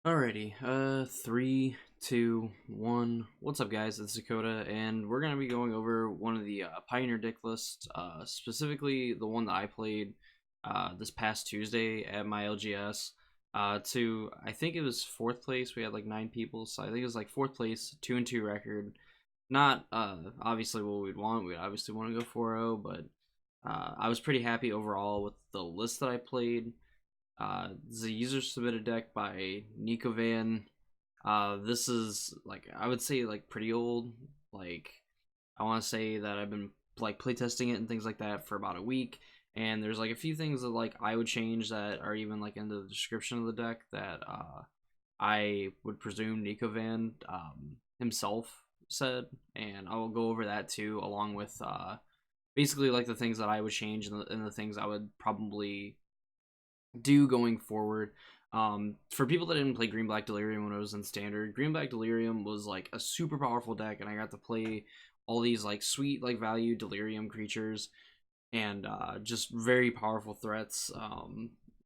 Alrighty, 3, 2, 1. What's up, guys? It's Dakota, and we're gonna be going over one of the Pioneer Dick lists, specifically the one that I played this past Tuesday at my LGS. To I think it was fourth place. We had like 9 people, so I think it was like fourth place, 2-2 record. Not obviously what we'd want. We'd obviously want to go 4-0, but I was pretty happy overall with the list that I played. The user submitted deck by Nico Van. This is like I would say like pretty old. Like I want to say that I've been like playtesting it and things like that for about a week. And there's like a few things that like I would change that are even like in the description of the deck that I would presume Nico Van himself said, and I will go over that too, along with basically like the things that I would change and the things I would probably do going forward. For people that didn't play Green Black Delirium when it was in standard, Green Black Delirium was like a super powerful deck, and I got to play all these like sweet like value Delirium creatures and just very powerful threats.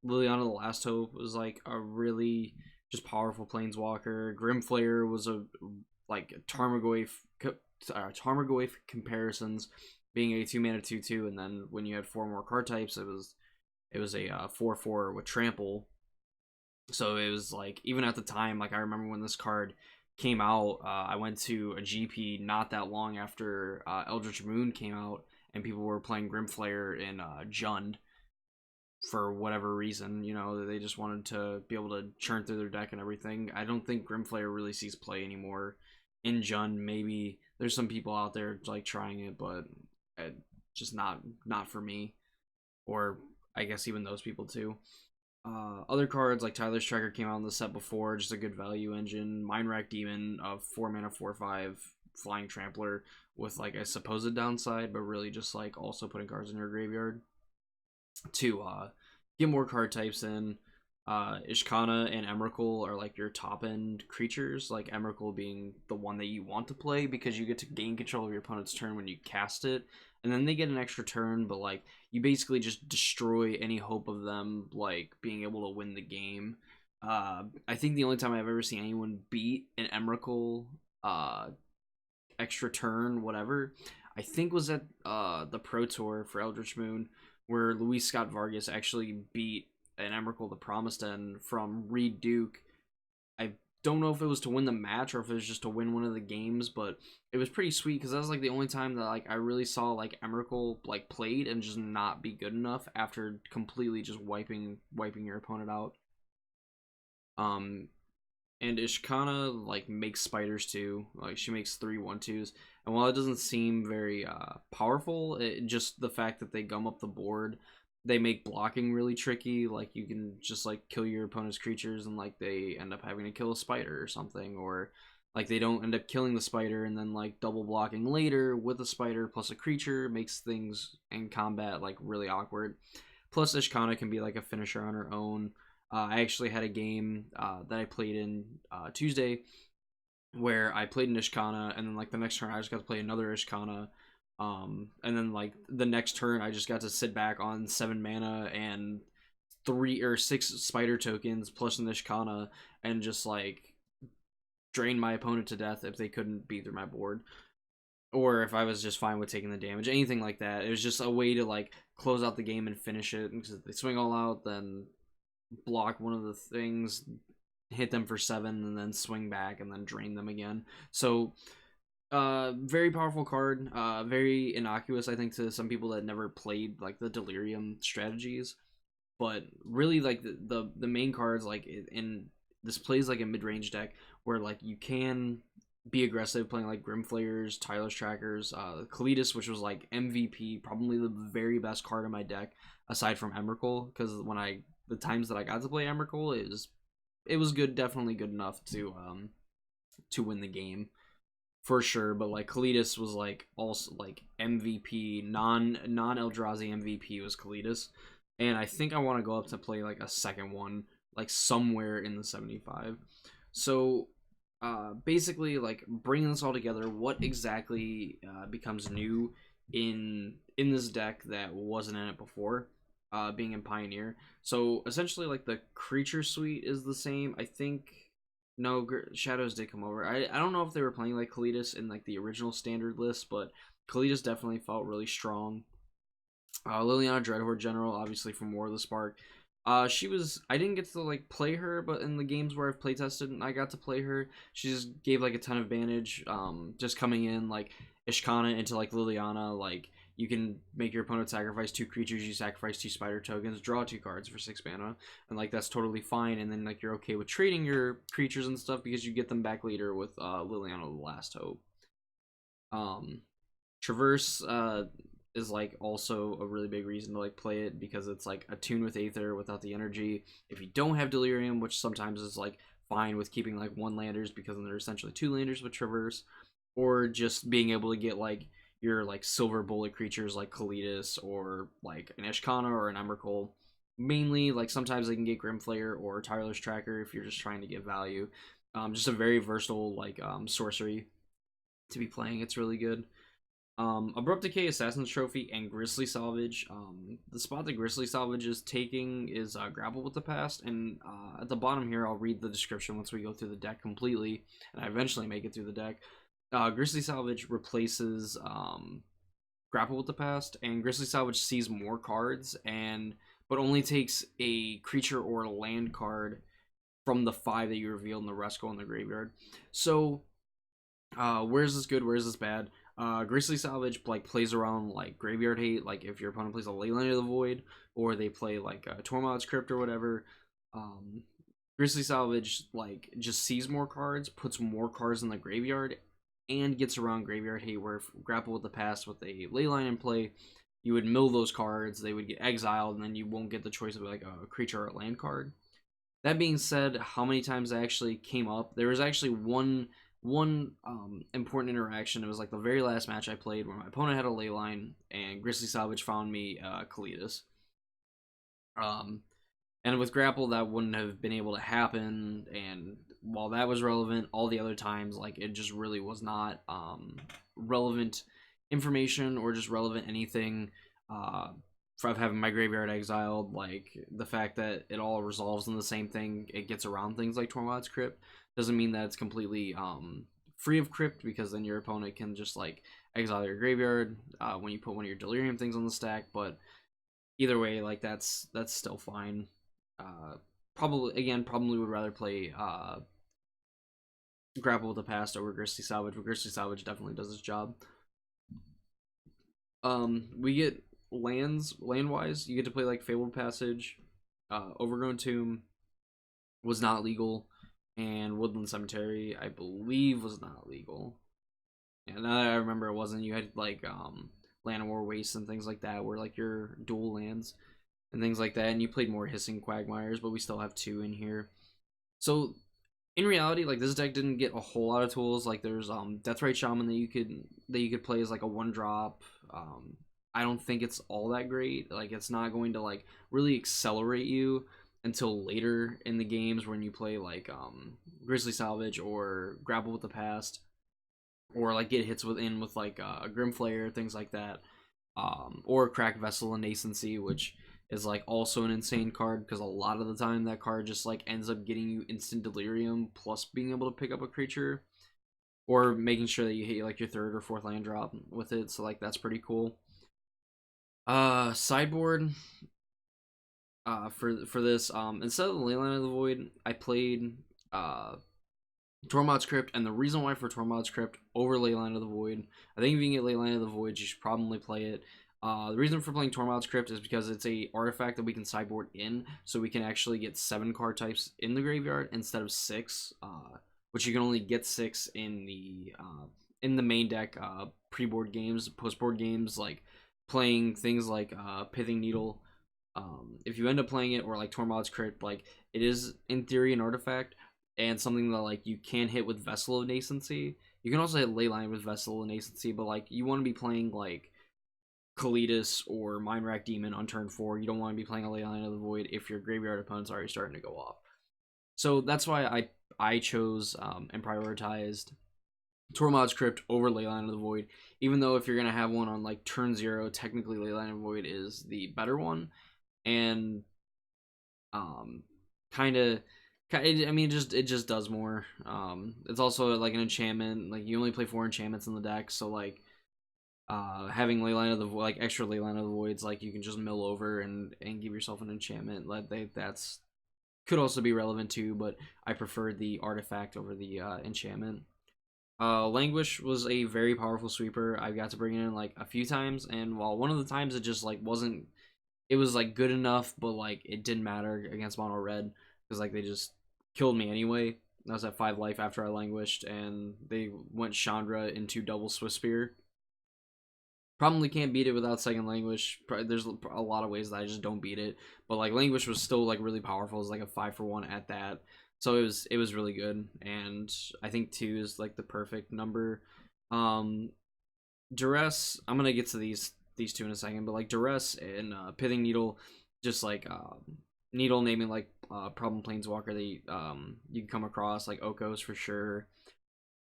Liliana the Last Hope was like a really just powerful planeswalker. Grimflayer was a like Tarmogoyf comparisons, being a 2 mana 2/2, and then when you had 4 more card types, it was a 4/4 with trample. So it was like, even at the time, like I remember when this card came out, I went to a GP not that long after Eldritch Moon came out, and people were playing Grimflayer in Jund for whatever reason. You know, they just wanted to be able to churn through their deck and everything. I don't think Grimflayer really sees play anymore in Jund. Maybe there's some people out there like trying it, but just not for me, or I guess even those people too. Other cards like Tyler's Tracker came out in the set before, just a good value engine. Mindwrack Demon, of 4 mana 4/5 flying trampler with like a supposed downside, but really just like also putting cards in your graveyard to get more card types in. Ishkana and Emrakul are like your top end creatures, like Emrakul being the one that you want to play because you get to gain control of your opponent's turn when you cast it, and then they get an extra turn, but like you basically just destroy any hope of them like being able to win the game. I think the only time I've ever seen anyone beat an Emrakul extra turn, whatever, I think was at the Pro Tour for Eldritch Moon, where Luis Scott Vargas actually beat an Emrakul the Promised End from Reed Duke. I don't know if it was to win the match or if it was just to win one of the games, but it was pretty sweet because that was like the only time that like I really saw like Emrakul like played and just not be good enough after completely just wiping your opponent out. Um, and Ishkana like makes spiders too. Like she makes 3/1/2s, and while it doesn't seem very powerful, it just the fact that they gum up the board, they make blocking really tricky. Like you can just like kill your opponent's creatures, and like they end up having to kill a spider or something, or like they don't end up killing the spider and then like double blocking later with a spider plus a creature makes things in combat like really awkward. Plus, Ishkana can be like a finisher on her own. I actually had a game that I played in Tuesday where I played an Ishkana, and then like the next turn I just got to play another Ishkana, and then like the next turn I just got to sit back on 7 mana and 3 or 6 spider tokens plus an Ishkana and just like drain my opponent to death if they couldn't beat through my board, or if I was just fine with taking the damage, anything like that. It was just a way to like close out the game and finish it. Because if they swing all out, then block one of the things, hit them for 7, and then swing back and then drain them again. So very powerful card, very innocuous I think to some people that never played like the Delirium strategies, but really like the main cards like in this plays like a mid-range deck where like you can be aggressive playing like Grimflayers, Tyler's Trackers, Kalidas, which was like MVP, probably the very best card in my deck aside from Emrakul, because when I the times that I got to play Emrakul, it was good, definitely good enough to win the game for sure. But like Kalidas was like also like MVP, non Eldrazi MVP was Kalidas, and I think I want to go up to play like a second one, like somewhere in the 75. So basically like bringing this all together, what exactly becomes new in this deck that wasn't in it before, being in Pioneer. So essentially, like the creature suite is the same. I think no Shadows did come over. I don't know if they were playing like Kalitas in like the original standard list, but Kalitas definitely felt really strong. Liliana Dreadhorde General, obviously from War of the Spark. She was, I didn't get to like play her, but in the games where I've playtested and I got to play her, she just gave like a ton of advantage. Just coming in like Ishkana into like Liliana, like you can make your opponent sacrifice 2 creatures, you sacrifice 2 spider tokens, draw 2 cards for 6 mana, and like that's totally fine. And then like you're okay with trading your creatures and stuff because you get them back later with Liliana the Last Hope. Um, Traverse is like also a really big reason to like play it because it's like a tune with Aether without the energy. If you don't have Delirium, which sometimes is like fine with keeping like 1 landers because then they're essentially 2 landers with Traverse, or just being able to get like your like silver bullet creatures like Kalitas or like an Ishkana or an Emrakul. Mainly, like sometimes they can get Grimflayer or Tireless Tracker if you're just trying to get value. Just a very versatile like sorcery to be playing. It's really good. Abrupt Decay, Assassin's Trophy, and Grizzly Salvage. The spot that Grizzly Salvage is taking is Grapple with the Past, and at the bottom here, I'll read the description once we go through the deck completely, and I eventually make it through the deck. Grizzly Salvage replaces Grapple with the Past, and Grizzly Salvage sees more cards, but only takes a creature or a land card from the 5 that you reveal, and the rest go in the graveyard. So, where's this good? Where's this bad? Grizzly Salvage like plays around like graveyard hate, like if your opponent plays a Leyline of the Void, or they play like a Tormod's Crypt or whatever. Um, Grizzly Salvage like just sees more cards, puts more cards in the graveyard, and gets around graveyard hate. Where if Grapple with the Past with a Leyline in play, you would mill those cards, they would get exiled, and then you won't get the choice of like a creature or a land card. That being said, how many times I actually came up? There was actually one important interaction. It was like the very last match I played where my opponent had a Leyline and Grizzly Salvage found me Kalitas. Um, and with Grapple, that wouldn't have been able to happen. And while that was relevant, all the other times, like it just really was not relevant information or just relevant anything. For having my graveyard exiled, like the fact that it all resolves in the same thing, it gets around things like Tormod's Crypt, doesn't mean that it's completely free of Crypt, because then your opponent can just like exile your graveyard when you put one of your Delirium things on the stack. But either way, like that's still fine. Probably would rather play Grapple with the Past over Grizzly Salvage, but Grizzly Salvage definitely does its job. We get land wise, you get to play like Fabled Passage, Overgrown Tomb was not legal, and Woodland Cemetery I believe was not legal. And now that I remember, it wasn't. You had like Llanowar Waste and things like that, where like your dual lands and things like that, and you played more Hissing Quagmires, but we still have 2 in here. So in reality, like this deck didn't get a whole lot of tools. Like there's Deathrite Shaman that you could play as like a 1-drop. I don't think it's all that great. Like it's not going to like really accelerate you until later in the games when you play like Grizzly Salvage or Grapple with the Past, or like get hits with like a Grimflayer, things like that, or Crack Vessel and Nascency, which is like also an insane card because a lot of the time that card just like ends up getting you instant Delirium plus being able to pick up a creature, or making sure that you hit like your 3rd or 4th land drop with it. So like that's pretty cool. Sideboard. For this, instead of the Leyline of the Void, I played Tormod's Crypt, and the reason why for Tormod's Crypt over Leyline of the Void, I think if you can get Leyline of the Void, you should probably play it. The reason for playing Tormod's Crypt is because it's a artifact that we can sideboard in, so we can actually get 7 card types in the graveyard instead of 6, which you can only get 6 in the main deck pre-board games, post-board games, like playing things like Pithing Needle. If you end up playing it, or like Tormod's Crypt, like it is in theory an artifact and something that like you can hit with Vessel of Nascency. You can also hit Leyline with Vessel of Nascency, but like you want to be playing like Kalitas or Mindwrack Demon on turn 4. You don't want to be playing a Leyline of the Void if your graveyard opponent's already starting to go off. So that's why I chose and prioritized Tormod's Crypt over Leyline of the Void, even though if you're gonna have one on like turn 0, technically Leyline of the Void is the better one, and um, kind of, I mean, it just does more. It's also like an enchantment. Like you only play 4 enchantments in the deck, so like having Leyline of the like extra Leyline of the Voids, like you can just mill over and give yourself an enchantment. Like that's could also be relevant too, but I prefer the artifact over the enchantment. Languish was a very powerful sweeper. I got to bring it in like a few times, and while one of the times it just like wasn't, it was like good enough, but like it didn't matter against mono red because like they just killed me anyway. I was at 5 life after I languished, and they went Chandra into double Swift Spear. Probably can't beat it without second languish. There's a lot of ways that I just don't beat it, but like languish was still like really powerful. It was like a 5-for-1 at that, so it was really good. And I think 2 is like the perfect number. Um, Duress. I'm gonna get to these two in a second, but like Duress and Pithing Needle, just like Needle naming like problem planeswalker that you can come across like Okos for sure.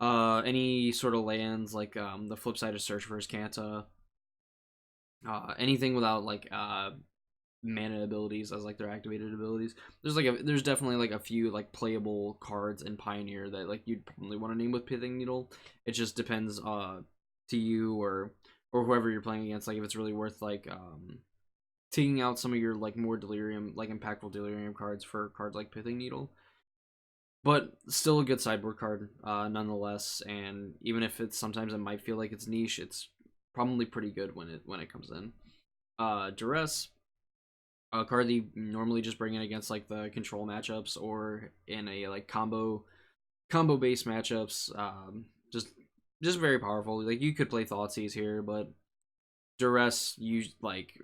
Any sort of lands like the flip side of Search for Kanta, anything without like mana abilities as like their activated abilities. There's definitely like a few like playable cards in Pioneer that like you'd probably want to name with Pithing Needle. It just depends to you or whoever you're playing against, like if it's really worth like taking out some of your like more delirium, like impactful delirium cards for cards like Pithing Needle. But still a good sideboard card, nonetheless. And even if it's sometimes it might feel like it's niche, it's probably pretty good when it comes in. Duress, a card that you normally just bring in against like the control matchups or in a like combo based matchups. Just very powerful. Like you could play Thoughtseize here, but Duress you like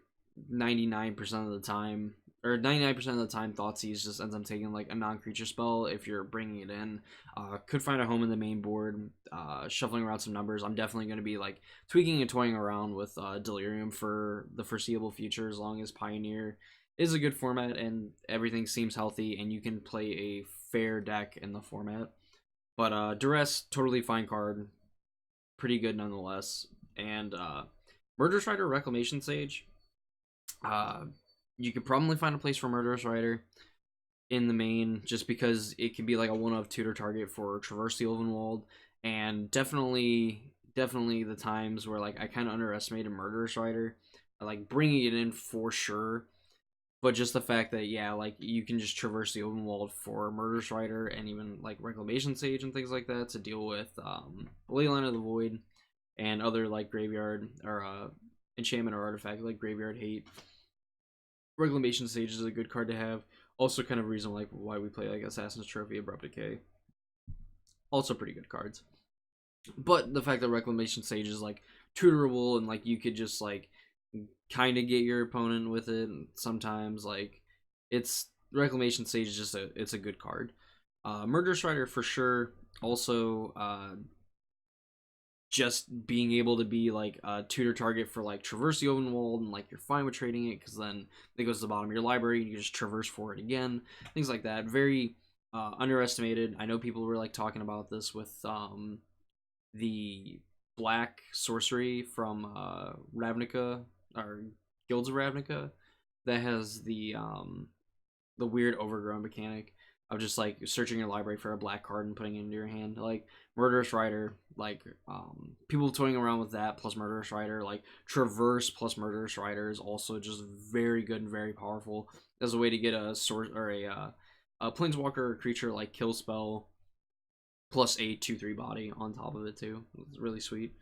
99% of the time, or 99% of the time Thoughtseize just ends up taking like a non-creature spell if you're bringing it in. Could find a home in the main board. Shuffling around some numbers. I'm definitely going to be like tweaking and toying around with Delirium for the foreseeable future, as long as Pioneer is a good format and everything seems healthy and you can play a fair deck in the format. But Duress, totally fine card, pretty good nonetheless. And Murderous Rider, Reclamation Sage. Uh, you could probably find a place for Murderous Rider in the main, just because it can be like a one-of tutor target for Traverse the Ulvenwald, and definitely the times where like I kind of underestimated Murderous Rider, like bringing it in for sure, but just the fact that yeah, like you can just traverse the Ulvenwald for Murderous Rider and even like Reclamation Sage and things like that to deal with Leyline of the Void and other like graveyard or enchantment or artifact like Graveyard Hate. Reclamation Sage is a good card to have. Also, kind of reason like why we play like Assassin's Trophy, Abrupt Decay. Also, pretty good cards. But the fact that Reclamation Sage is like tutorable and like you could just like kind of get your opponent with it. And sometimes like it's Reclamation Sage is just it's a good card. Murderous Rider for sure. Also, just being able to be like a tutor target for like Traverse the Ovenwald, and like you're fine with trading it because then it goes to the bottom of your library and you just traverse for it again, things like that. Very underestimated. I know people were like talking about this with the black sorcery from Ravnica or Guilds of Ravnica that has the weird overgrown mechanic of just like searching your library for a black card and putting it into your hand. Like Murderous Rider, like people toying around with that plus Murderous Rider, like Traverse plus Murderous Rider is also just very good and very powerful as a way to get a source or a planeswalker or creature like kill spell plus a 2/3 body on top of it too. It's really sweet.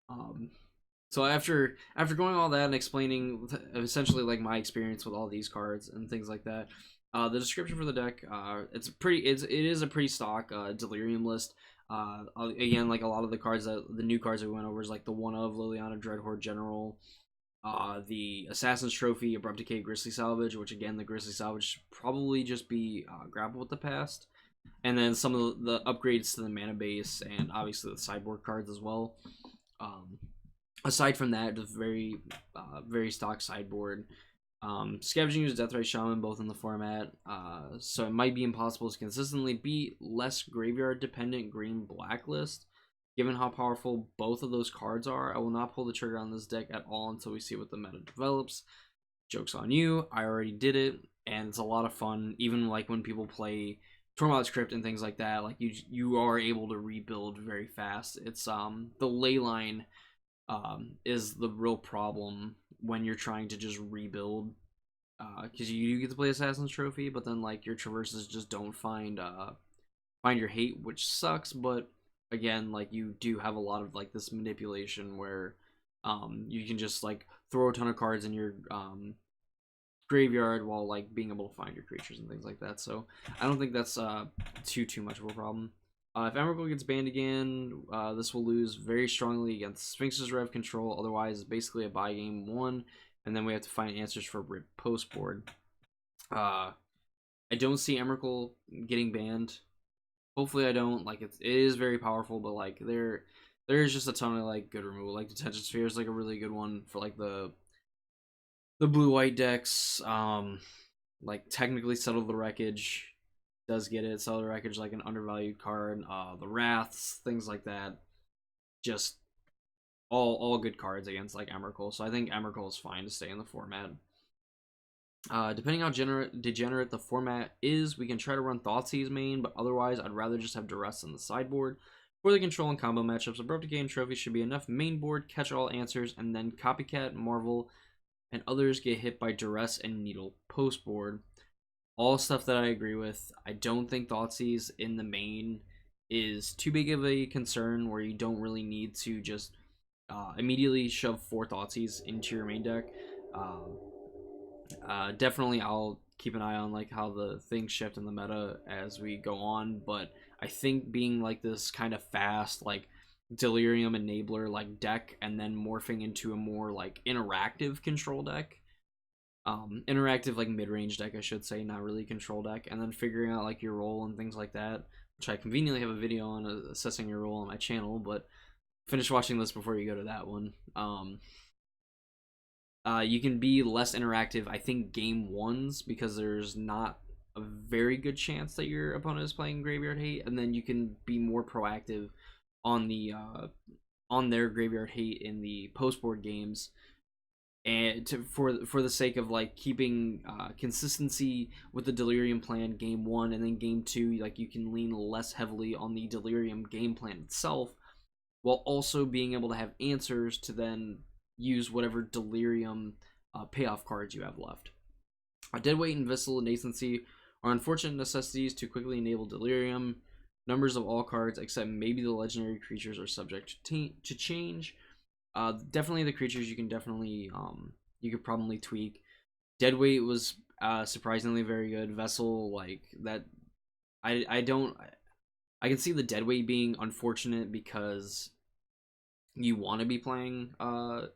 Um, so after going all that and explaining essentially like my experience with all these cards and things like that, the description for the deck, it is a pretty stock Delirium list. Again, like a lot of the new cards that we went over is like the one of Liliana Dreadhorde General, the Assassin's Trophy, Abrupt Decay, Grizzly Salvage, which again the Grizzly Salvage should probably just be Grapple with the Past, and then some of the upgrades to the mana base and obviously the sideboard cards as well. Um, Aside from that, just very stock sideboard. Scavenging is Deathray Shaman both in the format, so it might be impossible to consistently beat less graveyard dependent green blacklist. Given how powerful both of those cards are, I will not pull the trigger on this deck at all until we see what the meta develops. Joke's on you, I already did it, and it's a lot of fun. Even like when people play Tormod's Crypt and things like that, like you are able to rebuild very fast. It's the ley line is the real problem when you're trying to just rebuild, because you get to play Assassin's Trophy, but then like your traverses just don't find your hate, which sucks. But again, like you do have a lot of like this manipulation where you can just like throw a ton of cards in your graveyard while like being able to find your creatures and things like that. So I don't think that's too much of a problem. If Emrakul gets banned again, this will lose very strongly against Sphinx's Rev Control. Otherwise, it's basically a buy game 1, and then we have to find answers for Rip post board. I don't see Emrakul getting banned. Hopefully, I don't. Like it is very powerful, but like there's just a ton of like good removal. Like Detention Sphere is like a really good one for like the blue white decks. Like technically Settle the Wreckage does get it. Settle the Wreckage like an undervalued card. The Wraths, things like that. Just all good cards against like Emrakul. So I think Emrakul is fine to stay in the format. Depending how degenerate the format is, we can try to run Thoughtseize main, but otherwise I'd rather just have Duress in the sideboard. For the control and combo matchups, Abrupt Decay and Trophy should be enough main board, catch all answers, and then Copycat, Marvel, and others get hit by Duress and Needle post board. All stuff that I agree with. I don't think Thoughtseize in the main is too big of a concern where you don't really need to just immediately shove 4 Thoughtseize into your main deck. Definitely I'll keep an eye on like how the things shift in the meta as we go on, but I think being like this kind of fast like Delirium enabler like deck and then morphing into a more like interactive control deck, interactive like mid-range deck I should say, not really control deck, and then figuring out like your role and things like that, which I conveniently have a video on assessing your role on my channel, but finish watching this before you go to that one. You can be less interactive, I think, game 1s, because there's not a very good chance that your opponent is playing Graveyard Hate, and then you can be more proactive on the on their Graveyard Hate in the post board games, and for the sake of like keeping consistency with the Delirium plan game 1, and then game 2 like you can lean less heavily on the Delirium game plan itself, while also being able to have answers to then use whatever Delirium payoff cards you have left. Deadweight and Vessel Nascency are unfortunate necessities to quickly enable Delirium. Numbers of all cards except maybe the legendary creatures are subject to change. Definitely the creatures you can definitely you could probably tweak. Deadweight was surprisingly very good. Vessel, like that, I can see the Deadweight being unfortunate because you want to be playing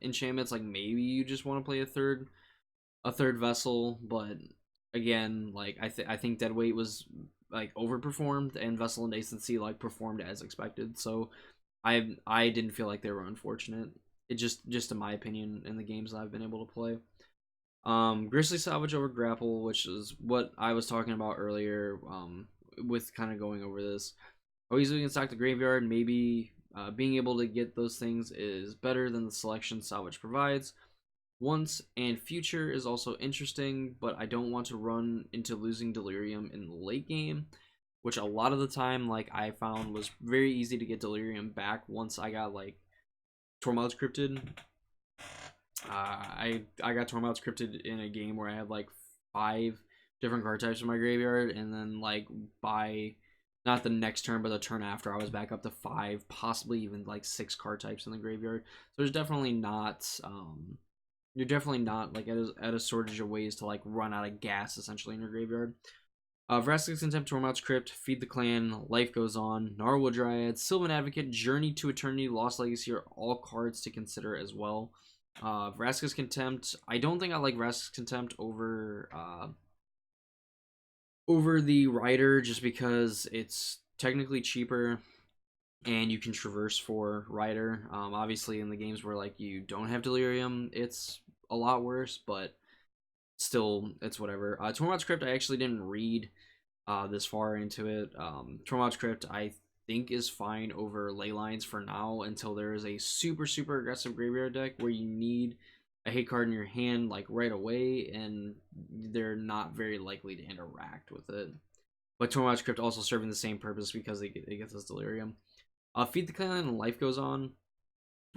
enchantments. Like maybe you just want to play a third Vessel, but again, like I think Deadweight was like overperformed, and Vessel and Nascency like performed as expected. So I didn't feel like they were unfortunate. It just in my opinion in the games that I've been able to play. Grizzly Salvage over Grapple, which is what I was talking about earlier. With kind of going over this, how easily we can stack the graveyard. Maybe being able to get those things is better than the selection Salvage provides. Once and Future is also interesting, but I don't want to run into losing Delirium in the late game, which a lot of the time, like I found, was very easy to get Delirium back once I got like Tormod's Cryptid. I got Tormod's Cryptid in a game where I had like 5 different card types in my graveyard, and then like by not the next turn but the turn after, I was back up to 5, possibly even like 6 card types in the graveyard. So there's definitely not you're definitely not like at a shortage of ways to like run out of gas essentially in your graveyard. Vraska's Contempt, Tormod's Crypt, Feed the Clan, Life Goes On, Narwhal Dryad, Sylvan Advocate, Journey to Eternity, Lost Legacy are all cards to consider as well. Vraska's Contempt, I don't think I like Vraska's Contempt over the Rider, just because it's technically cheaper and you can traverse for Rider. Obviously in the games where like you don't have Delirium, it's a lot worse, but still, it's whatever. Tormod's Crypt, I actually didn't read this far into it. Tormod's Crypt, I think, is fine over ley lines for now until there is a super, super aggressive graveyard deck where you need a hit card in your hand like right away, and they're not very likely to interact with it. But Tormod's Crypt also serving the same purpose because it gets us Delirium. Feed the Clan and Life Goes On.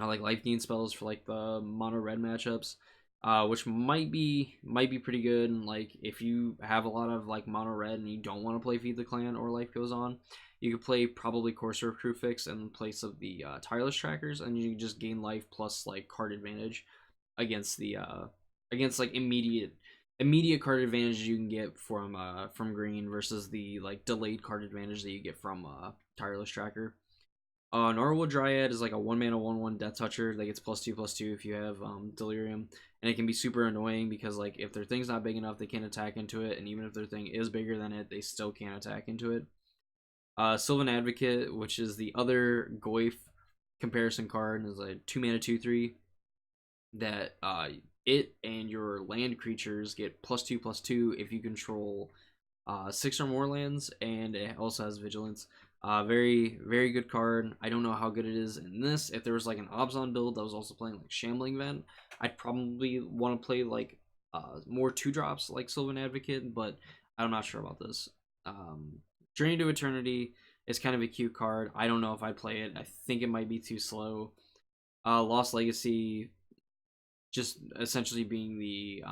I like life gain spells for like the mono red matchups, which might be pretty good. And like if you have a lot of like mono red and you don't want to play Feed the Clan or Life Goes On, you could play probably Courser of Crewfix in place of the Tireless Trackers, and you can just gain life plus like card advantage against the against like immediate card advantage you can get from green versus the like delayed card advantage that you get from Tireless Tracker. Gnarlwood Dryad is like a 1 mana 1/1 Death Toucher that gets +2/+2 if you have Delirium, and it can be super annoying because like if their thing's not big enough, they can't attack into it, and even if their thing is bigger than it, they still can't attack into it. Sylvan Advocate, which is the other Goyf comparison card, is a 2 mana 2/3 that it and your land creatures get +2/+2 if you control 6 or more lands, and it also has Vigilance. Very, very good card. I don't know how good it is in this. If there was like an Obzon build that was also playing like Shambling Vent, I'd probably want to play like more 2-drops like Sylvan Advocate, but I'm not sure about this. Journey to Eternity is kind of a cute card. I don't know if I'd play it. I think it might be too slow. Lost Legacy, just essentially being the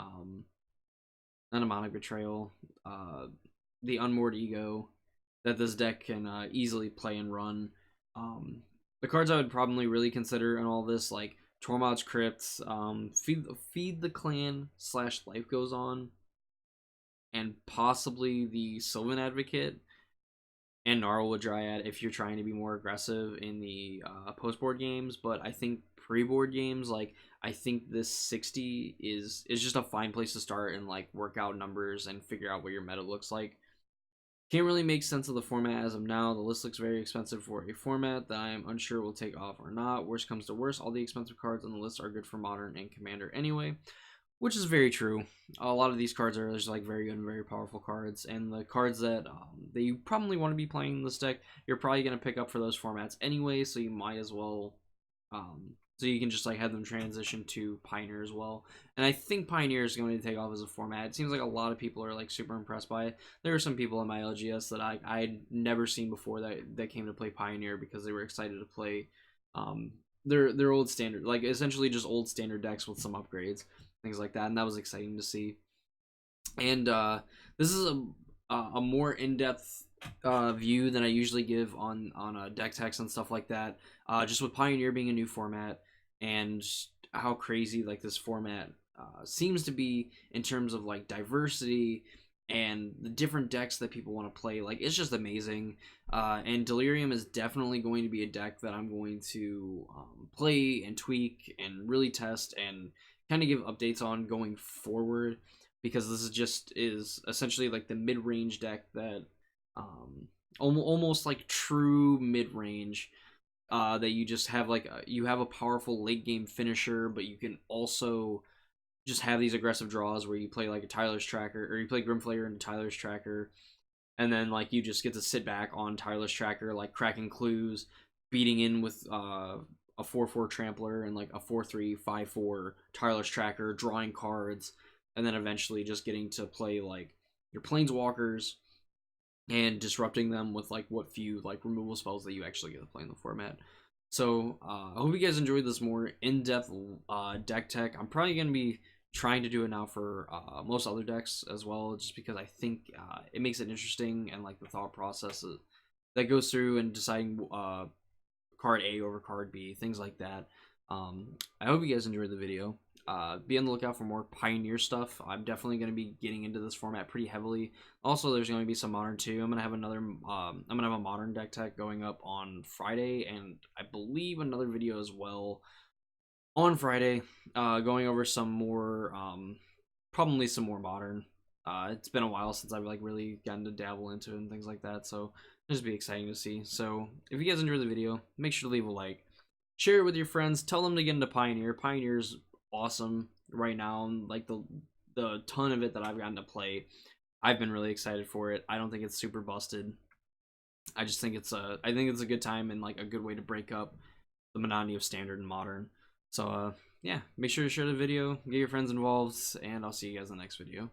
Mnemonic Betrayal, the Unmoored Ego that this deck can easily play and run. The cards I would probably really consider in all this, like Tormod's Crypts, Feed the Clan / Life Goes On, and possibly the Sylvan Advocate and Gnarlwood Dryad if you're trying to be more aggressive in the post-board games. But I think pre-board games, like I think this 60 is just a fine place to start and like work out numbers and figure out what your meta looks like. Can't really make sense of the format as of now. The list looks very expensive for a format that I am unsure will take off or not. Worst comes to worst, all the expensive cards on the list are good for Modern and Commander anyway, which is very true. A lot of these cards are just like very good and very powerful cards, and the cards that you probably want to be playing in this deck, you're probably going to pick up for those formats anyway, so you might as well so you can just like have them transition to Pioneer as well. And I think Pioneer is going to take off as a format. It seems like a lot of people are like super impressed by it. There are some people in my LGS that I'd never seen before that came to play Pioneer because they were excited to play their old standard, like essentially just old standard decks with some upgrades, things like that, and that was exciting to see. And this is a more in-depth view than I usually give on deck text and stuff like that. Just with Pioneer being a new format and how crazy like this format seems to be in terms of like diversity and the different decks that people want to play. Like it's just amazing. And Delirium is definitely going to be a deck that I'm going to play and tweak and really test and kind of give updates on going forward, because this is essentially like the mid-range deck that almost like true mid-range, that you just have like you have a powerful late game finisher, but you can also just have these aggressive draws where you play like a Tyler's Tracker, or you play Grimflayer and Tyler's Tracker, and then like you just get to sit back on Tyler's Tracker, like cracking clues, beating in with a 4/4 Trampler and like a 4/3 5/4 Tyler's Tracker, drawing cards, and then eventually just getting to play like your Planeswalkers and disrupting them with like what few like removal spells that you actually get to play in the format. So I hope you guys enjoyed this more in-depth deck tech. I'm probably going to be trying to do it now for most other decks as well, just because I think it makes it interesting, and like the thought process that goes through and deciding card A over card B, things like that. I hope you guys enjoyed the video. Be on the lookout for more Pioneer stuff. I'm definitely going to be getting into this format pretty heavily. Also, there's going to be some Modern too. I'm going to have a Modern deck tech going up on Friday, and I believe another video as well on Friday, going over some more, probably some more Modern. It's been a while since I've like really gotten to dabble into it and things like that, so it'll just be exciting to see. So if you guys enjoyed the video, make sure to leave a like, share it with your friends, tell them to get into Pioneer. Pioneer's awesome right now, and like the ton of it that I've gotten to play, I've been really excited for it. I don't think it's super busted. I just think I think it's a good time and like a good way to break up the monotony of standard and modern. So yeah, make sure to share the video, get your friends involved, and I'll see you guys in the next video.